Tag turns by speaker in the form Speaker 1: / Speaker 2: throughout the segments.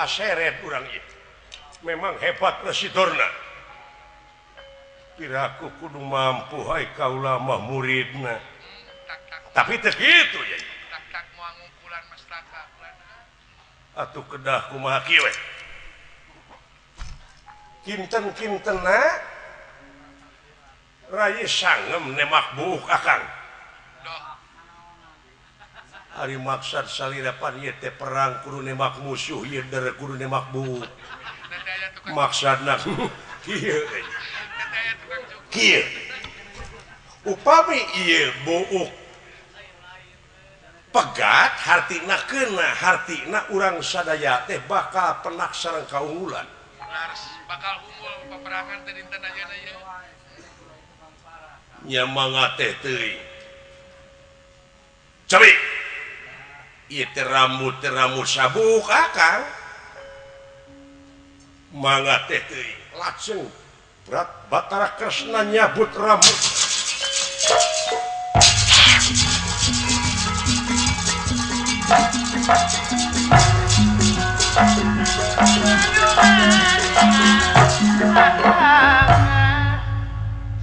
Speaker 1: seret urang itu memang hebat residorna piraku kudu mampu hai kaula mah muridna tapi teu kitu ya
Speaker 2: tak moal ngungkulan mastaka
Speaker 1: atuh kedah kumaha kieu we kinten-kintena raya sangem nemak buuk akang hari maksud salirapan ieu teh perang kudu nemak musuh ieu dere kudu nemak buuk maksudna kieu kieu upami ieu buuk pegat hartina keuna hartina urang sadaya teh bakal penak sareng kaunggulan
Speaker 2: bakal unggul peperangan teh dinten ayeuna ieu
Speaker 1: nya mangga teh teuing cabi ieu teh rambut sabuk akang mangga teh teuing lajeng berat Batara Kresna nyabut rambut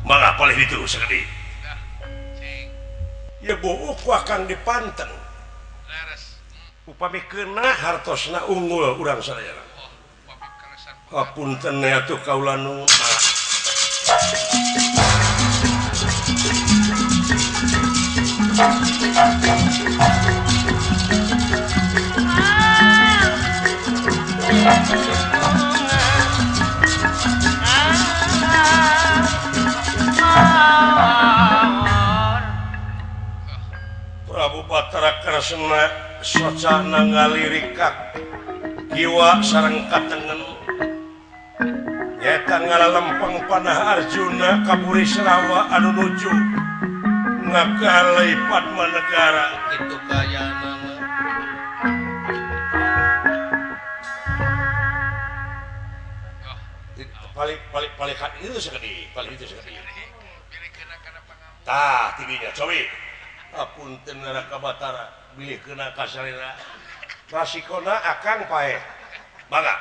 Speaker 1: mangga palih itu sakadi ya buuk wakang dipanteng upami keuna hartosna unggul urang sadaya hapunten atuh kaula nu Prabu Batara Kresna socana ngalirikak kiwa sareng katengen nyata ngalalempeng panah Arjuna ka Burisrawa anu nuju ngagalai Padma Negara itu kayana paling itu sekali tah tidinya cobi apunten Raka Batara bilih keuna kasarina rasikona akang pae mangga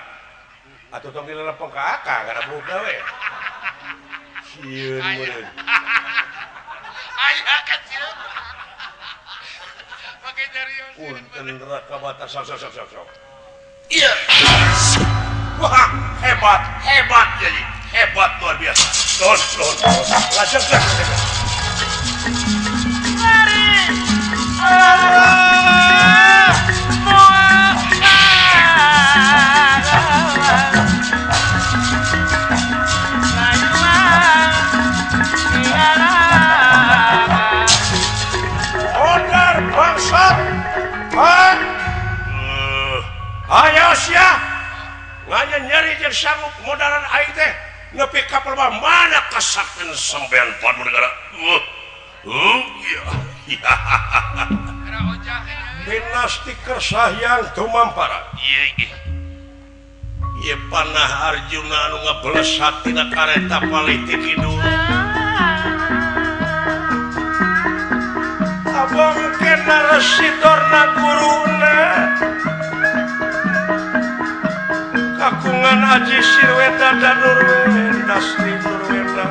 Speaker 1: atuh tong dilempeng ka akang kana buka we sieun meureun
Speaker 2: aya kecil make jarios
Speaker 1: punten Raka Batara sok iya wah hebat jadi hebat luar biasa don lajeng order bangsat ayo sia nganya nyari jeung sanggup modalan aing teh nepi ka mana kasakten sampean Padma Negara iya dinasti Kersahyang tumampara ieu panah Arjuna anu ngabeles hatina kareta palih ti kidul abang kena residorna guruna kakungan Aji Sirweda dan Nurwenda Sri Nurwenda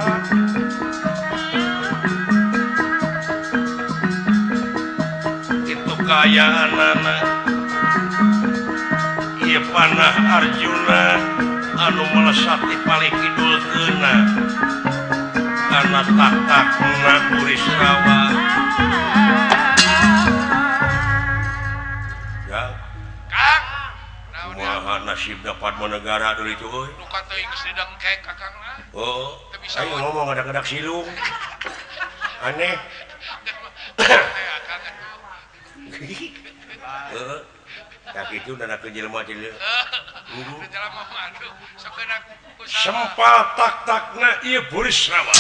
Speaker 1: itu kayaanana ieu panah Arjuna anu melesati paling kidul keuna kana tatakna Burisrawa ya
Speaker 2: Kang
Speaker 1: kumaha nasibna Padma Negara dulu itu euy
Speaker 2: luka teuing geus didengkek kakang lah
Speaker 1: oh ayo ngomong ngadak-ngadak silung aneh tak itu dan aku jelema cilik sempal tak-takna ieu Burisrawa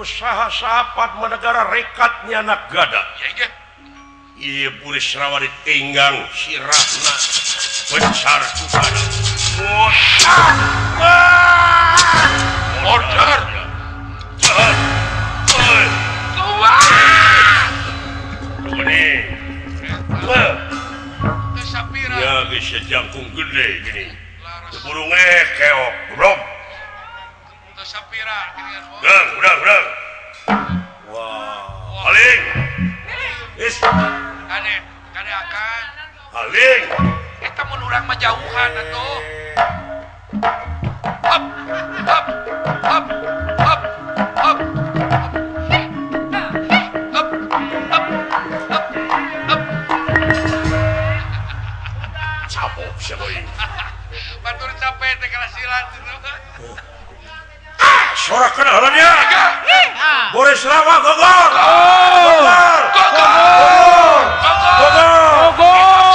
Speaker 1: usaha sahabat menegara rekatnya anak gada. Iya buris rawari tinggang sirahna bencar tukana. Order. Ya bisa jangkung gede gini. Keburu ngekeok, bro.
Speaker 2: Sapira
Speaker 1: Udah. Wah. Paling. Is.
Speaker 2: Kade akan.
Speaker 1: Paling.
Speaker 2: Eta mun urang mah jauhan atuh. Hop.
Speaker 1: Capok siapa ini?
Speaker 2: Batur capek teh kala silat itu.
Speaker 1: Sorak kenalannya. Boris Rawa Gogor.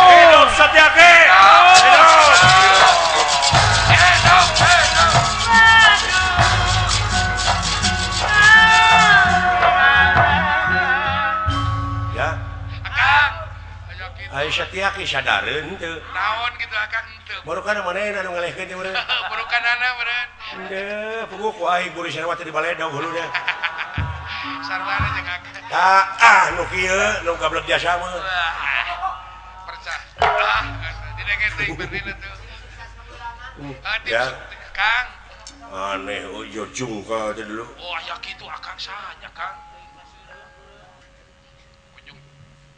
Speaker 1: Hidup Satyaki. Ya.
Speaker 2: Akang.
Speaker 1: Ayo Satyaki sadareun teu.
Speaker 2: Naon gitu akang teu.
Speaker 1: Baru kana manehna anu ngalehkeun teh meureun.
Speaker 2: Burukanana meureun.
Speaker 1: Henteu, puguh ku aing Boris Rawa teh di baledog hulunya.
Speaker 2: Sarwana jeung akang.
Speaker 1: Nu kieu nu gablek jasa mah.
Speaker 2: Percaya. Didenge teh berdina tuh.
Speaker 1: Ya.
Speaker 2: Kang.
Speaker 1: Aneh ojo jungka teh dulu.
Speaker 2: Oh, aya kitu akang sahanya, Kang. Ujung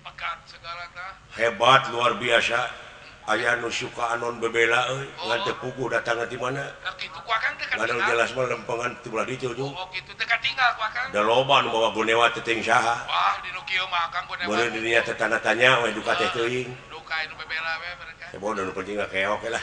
Speaker 2: pekat segala tah.
Speaker 1: Hebat luar biasa. Aya nu suka anon bebela euy, ngan teu puguh datangna ti mana.
Speaker 2: Kitu ku akang teh
Speaker 1: Anu jelas mah lempengan ti belah ditu ujung.
Speaker 2: Oh, kitu teh katinggal ku akang.
Speaker 1: Da loba nu bawa gonewa teh teuing saha.
Speaker 2: Wah, dinu kieu mah akang gone.
Speaker 1: Meureun di dinya teh tanda tanya we duka teh teuing.
Speaker 2: Duka anu bebela we mereka.
Speaker 1: Teh bodoh nu penting keok lah.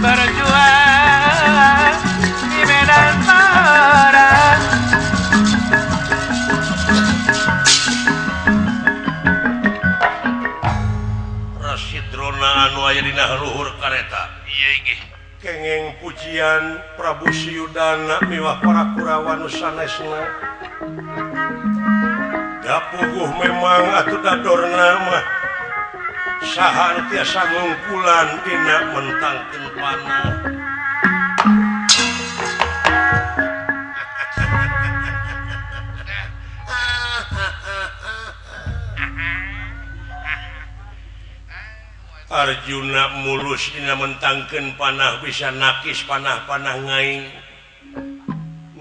Speaker 3: Berjuang di medan perang.
Speaker 1: Rasidrona anu aya dina luhur kareta.
Speaker 2: Iya inggih.
Speaker 1: Kenging pujian Prabu Siyudana miwah para Kurawa nu sanesna. Da puguh memang atuh dadorna mah saha anu tiasa ngungkulan dina mentangkeun panah. Arjuna mulus dina mentangkeun panah bisa nakis panah-panah ngaing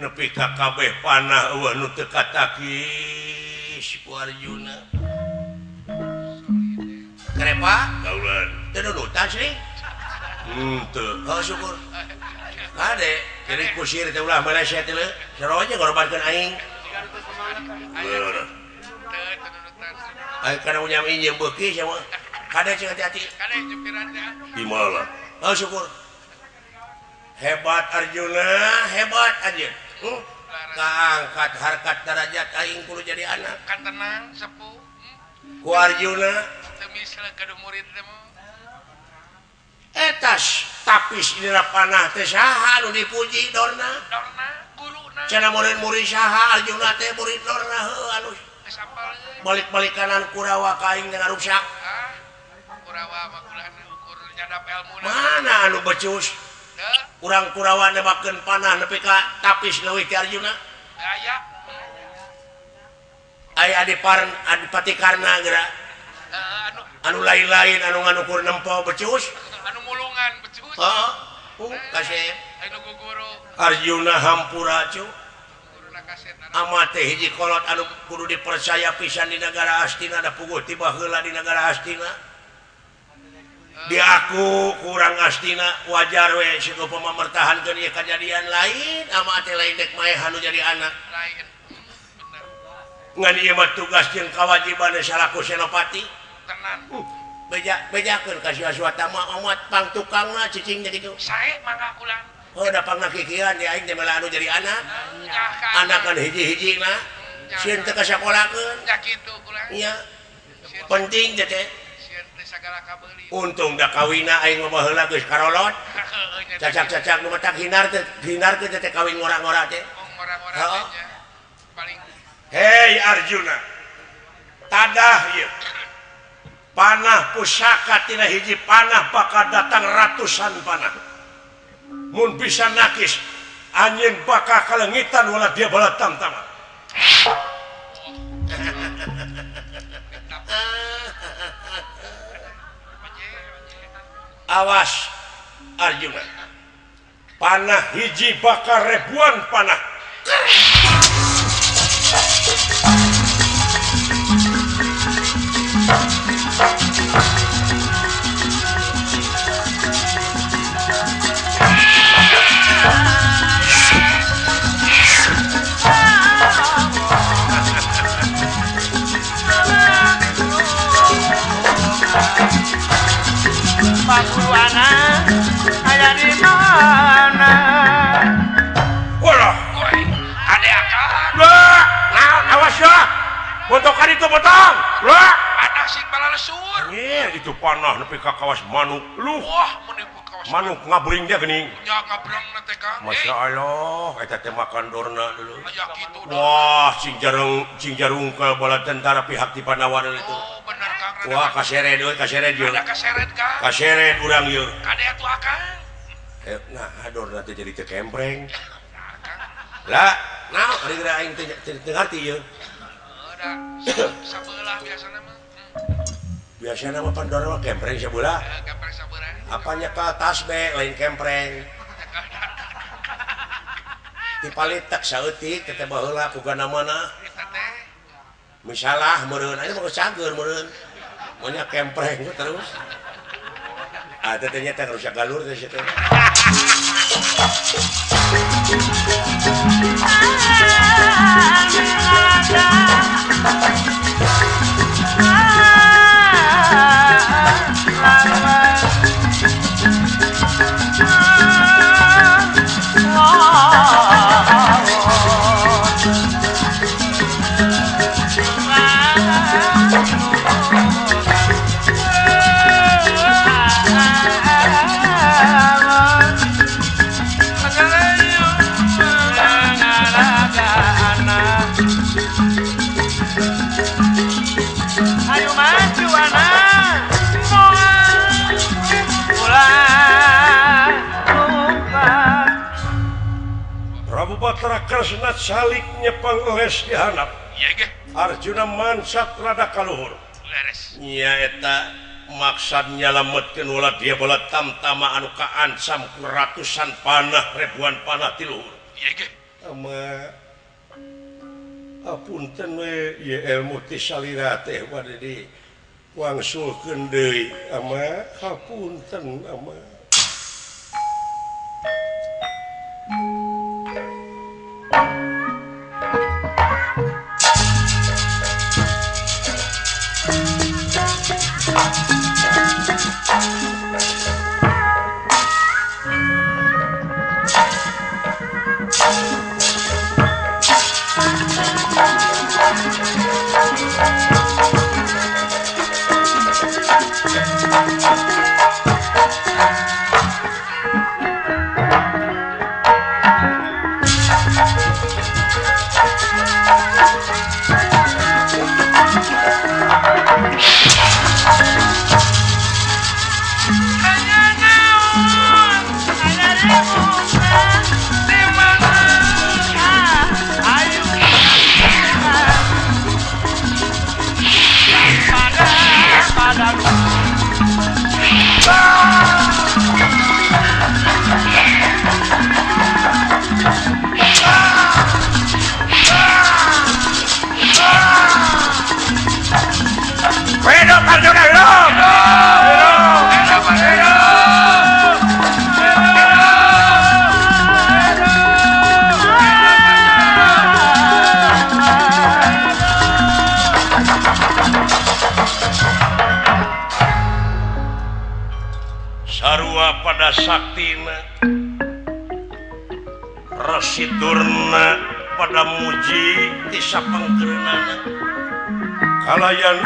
Speaker 1: nepi ka kabeh panah eueuh nu teu katakis ku Arjuna. Kerepa kaulan teu nunutan sih. Teu. Oh syukur. Kade jadi kusir teh ulah meleset teh saroja ngorbankeun aing. Bener. Aing kana unyam injem beuki sama kade cing hati-hati.
Speaker 2: Kade jupiran teh.
Speaker 1: Gimana? Oh syukur. Hebat Arjuna, hebat anjeun. Kaangkat harkat derajat aing kudu jadi anak.
Speaker 2: Kan tenang sepuh.
Speaker 1: Ku Arjuna
Speaker 2: Teu misal kadu murid teh mah.
Speaker 1: etas tapis dina panah teh saha nu dipuji dorna?
Speaker 2: Dorna guruna.
Speaker 1: Cenah murid-murid saha Arjuna teh murid dorna heuh anu
Speaker 2: Geus hafal.
Speaker 1: balik-balikanan Kurawa ka aing dengan rusak.
Speaker 2: Kurawa mah kulaan ukur nyadap elmuna.
Speaker 1: Mana anu becus?
Speaker 2: Teu.
Speaker 1: Urang Kurawa nebakeun panah nepi ka tapis leuwih ti Arjuna.
Speaker 2: Aya.
Speaker 1: Aya Adipati Karna geura. Anu lain-lain anu nganukur nempo becus.
Speaker 2: Anu mulungan becus.
Speaker 1: Heeh. Kasep.
Speaker 2: Anu guguru.
Speaker 1: Arjuna hampura cu.
Speaker 2: Guruna kaset.
Speaker 1: Amat teh hiji kolot anu kudu dipercaya pisan di negara Hastina da puguh tiba heula di negara Hastina. Diaku kurang Hastina wajar we situ pemamertahankeun ieu kajadian lain amat teh lain dek maeh anu jadi anak.
Speaker 2: Lain. Bener.
Speaker 1: ngan ieu mah tugas jeung kawajiban salaku senopati
Speaker 2: tenan
Speaker 1: bejakeun ka si Aswata mah amat pang tukangna cicing nya kitu
Speaker 2: sae mangga kulan
Speaker 1: da pangna kikian ya aing teh meula anu jadi anak anakan hiji-hijina sieun teh ka sakolakeun
Speaker 2: nya kitu kulan
Speaker 1: nya penting teh
Speaker 2: sieun teh sagala kabeuli
Speaker 1: untung da kawina aing mah baheula geus karolot cacak-cacak nu matak hinarkeun teh kawin ngora-ngora teh
Speaker 2: orang-orang aja paling
Speaker 1: hei Arjuna tadah ieu panah pusaka tina hiji panah bakal datang ratusan panah mun bisa nakis anjeun bakal kalengitan wala dia bala tamtama awas Arjuna panah hiji bakal ribuan panah
Speaker 3: Pakuana aya di mana?
Speaker 1: Walah,
Speaker 2: ade akal
Speaker 1: nah, awas ya. Botokan itu botong. Lah,
Speaker 2: panah sing balalesur
Speaker 1: itu panah nepi ka kawas manuk. Luh,
Speaker 2: wah menipu kawas
Speaker 1: manuk ngabring dia geuning.
Speaker 2: nya ngabrang na teh Kang
Speaker 1: Masya Allah, eta teh makan dorna dulu.
Speaker 2: aya kitu
Speaker 1: Wah, cing jarung ke bala tentara pihak di Panawaran itu.
Speaker 2: oh bener Kang rada
Speaker 1: Wah, kaseret deui, kaseret ieu.
Speaker 2: ada kaseret Kang
Speaker 1: Kaseret urang ieu.
Speaker 2: kade atuh akang
Speaker 1: Nah, dorna teh jadi teu kempreng. Lah, naon ari geura aing teu ngarti ieu.
Speaker 2: udah sabelah biasana mah
Speaker 1: Biasana mah pandora mah kempreng sabeula.
Speaker 2: gambar sabelah
Speaker 1: Apanya ke atas be lain kempreng. Dipalit tak saeutik teh baheula ku gana mana.
Speaker 2: eta teh
Speaker 1: Misalah meureun aya mah cager meureun. Monya kempreng terus. Ah teh nya teh rusak galur teh situ. Batra Kresna salik nyepang les di handap.
Speaker 2: iya ge
Speaker 1: Arjuna mansat rada kaluhur.
Speaker 2: leres
Speaker 1: Nya eta maksad nyalametkeun ulah dia bala tamtama anu kaancam ku ratusan panah ribuan panah ti luhur.
Speaker 2: iya ge
Speaker 1: Ama apunten we ieu ilmu ti salira teh bade di wangsulkeun deui ama hapunten ama. Bima pada saktina Rasidurna pada muji tisapangkeunana kalayan